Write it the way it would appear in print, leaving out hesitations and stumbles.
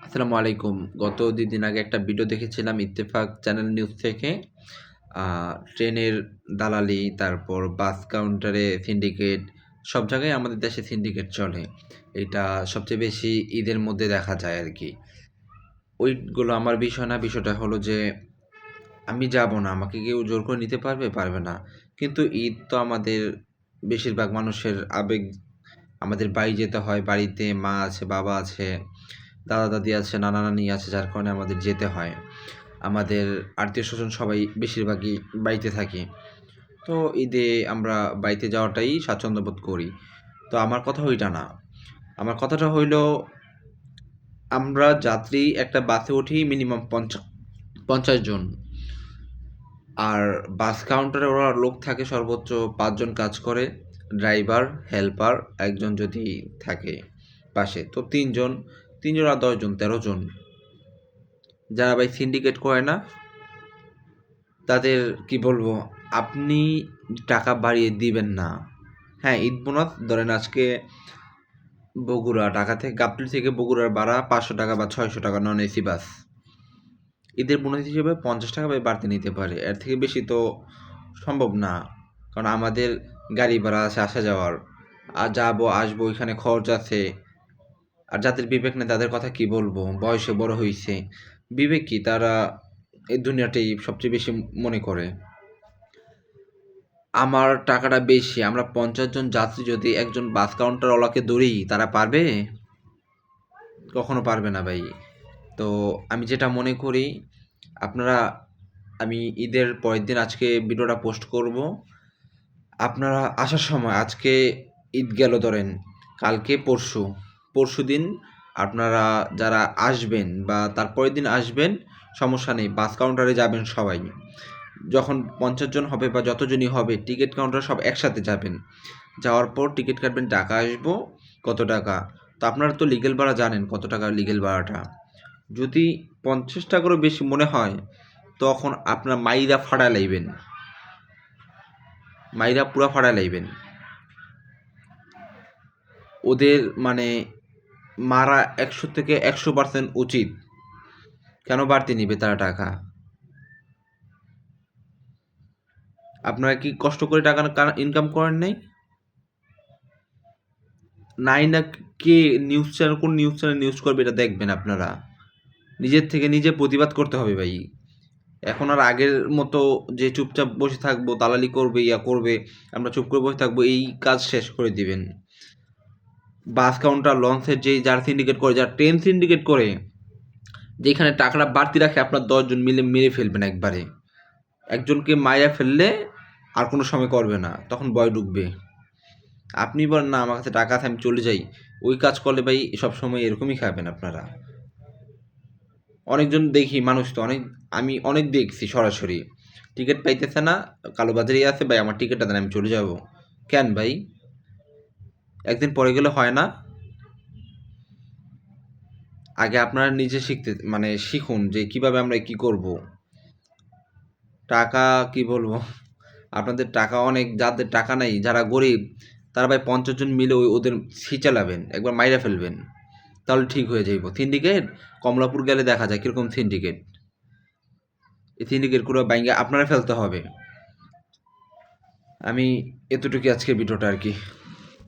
আসসালামু আলাইকুম। গত ২ দিন আগে একটা ভিডিও দেখেছিলাম ইত্তেফাক চ্যানেল নিউজ থেকে। আ ট্রেনের দালালি, তারপর বাস কাউন্টারে সিন্ডিকেট, সব জায়গায় আমাদের দেশে সিন্ডিকেট চলে। এটা সবচেয়ে বেশি ঈদের মধ্যে দেখা যায় আরকি। ওইগুলো আমার বিষয় না। বিষয়টা হলো যে আমি যাবো না। আমাকে কেউ জোর করে নিতে পারবে? পারবে না। কিন্তু ঈদ তো আমাদের বেশিরভাগ মানুষের আবেগ। আমাদের বাড়ি যেতে হয়। বাড়িতে মা আছে, বাবা আছে, দাদা-দাদি আছে, নানা-নানি আছে, যার কারণে আমাদের যেতে হয়। আমাদের আত্মীয়স্বজন সবাই বেশিরভাগই বাড়িতে থাকি। তো ঈদে আমরা বাড়িতে যাওয়াটাই স্বাচ্ছন্দ্য বোধ করি। তো আমার কথা ওইটা না। আমার কথাটা হইলো আমরা যাত্রী একটা বাসে উঠি মিনিমাম ৫০ জন। আর বাস কাউন্টারে ওরা লোক থাকে সর্বোচ্চ ৫ জন কাজ করে। ড্রাইভার, হেল্পার, একজন যদি থাকে পাশে। তো ৩ জন, ৩ জন আর ১০ জন, ১৩ জন। যারা ভাই সিন্ডিকেট করে না, তাদের কি বলবো, আপনি টাকা বাড়িয়ে দিবেন না। হ্যাঁ, ঈদ বোনাস ধরেন আজকে বগুড়া, ঢাকা থেকে গাবতলী থেকে বগুড়ার ভাড়া ৳৫০০ বা ৳৬০০ নন এসি বাস। ঈদের বোনাস হিসেবে ৳৫০ বা বাড়তি নিতে পারে। এর থেকে বেশি তো সম্ভব না। কারণ আমাদের গাড়ি ভাড়া আছে আসা যাওয়ার। আর যাবো, আসবো, ওইখানে খরচ আছে। আর যাদের বিবেক নেই তাদের কথা কি বলবো? বয়সে বড় হইছে। বিবেক কি? তারা এই দুনিয়াটাই সবচেয়ে বেশি মনে করে। আমার টাকাটা বেশি। আমরা ৫০ জন যাত্রী যদি একজন বাস কাউন্টারওয়ালাকে ধরি, তারা পারবে? কখনো পারবে না ভাই। তো আমি যেটা মনে করি, আপনারা আমি ঈদের পরের দিন আজকে ভিডিওটা পোস্ট করব। আপনারা আসার সময় আজকে ঈদ গেল ধরেন, কালকে পরশুদিন আপনারা যারা আসবেন বা তার পরের দিন আসবেন, সমস্যা নেই। বাস কাউন্টারে যাবেন সবাই। যখন ৫০ জন হবে বা যতজনই হবে টিকিট কাউন্টারে সব একসাথে যাবেন। যাওয়ার পর টিকিট কাটবেন, টাকা আসবো, কত টাকা? তো আপনারা তো লিগ্যাল ভাড়া জানেন কত টাকা লিগ্যাল ভাড়াটা। যদি ৳৫০ বেশি মনে হয়, তখন আপনারা মাইরা ফাটায় লাইবেন। মাইরা পুরা ফাটায় লাইবেন। ওদের মানে মারা ১০০ থেকে ১০০% উচিত। কেন বাড়তি নিবে তারা টাকা? আপনারা কি কষ্ট করে টাকা ইনকাম করেন নাই? নাই না, কে নিউজ চ্যানেল, কোন নিউজ চ্যানেল নিউজ করবে এটা দেখবেন আপনারা। নিজের থেকে নিজে প্রতিবাদ করতে হবে ভাই। এখন আর আগের মতো যে চুপচাপ বসে থাকবো, দালালি করবে, ইয়া করবে, আমরা চুপ করে বসে থাকবো, এই কাজ শেষ করে দিবেন। বাস কাউন্টার, লঞ্চের যারা সিন্ডিকেট করে, যারা ট্রেন সিন্ডিকেট করে, যেখানে টাকাটা বাড়তি রাখে আপনার ১০ জন মিলে মেরে ফেলবেন একবারে। একজনকে মাইরা ফেললে আর কোনো সময় করবে না। তখন ভয় ঢুকবে। আপনি বলেন না আমার কাছে টাকা আছে আমি চলে যাই। ওই কাজ করলে ভাই সবসময় এরকমই খাবেন আপনারা। অনেকজন দেখি মানুষ তো আমি অনেক দেখছি সরাসরি। টিকিট পাইতেছে না, কালোবাজারেই আছে, ভাই আমার টিকিটটা দেন আমি চলে যাবো। কেন ভাই? একদিন পরে গেলে হয় না? আগে আপনারা নিজে শিখুন যে কিভাবে আমরা কি করব। টাকা কি বলবো? আপনাদের টাকা অনেক, যাদের টাকা নাই, যারা গরিব, তারা ভাই ৫০ জন মিলে ওদের ছিচালাবেন, একবার মাইরা ফেলবেন। তাহলে ঠিক হয়ে যাইব। সিন্ডিকেট কমলাপুর গেলে দেখা যায় কিরকম সিন্ডিকেট। এই সিন্ডিকেটগুলো বাইঙ্গা আপনারা ফেলতে হবে। আমি এতটুকুই আজকের ভিডিওটা আরকি।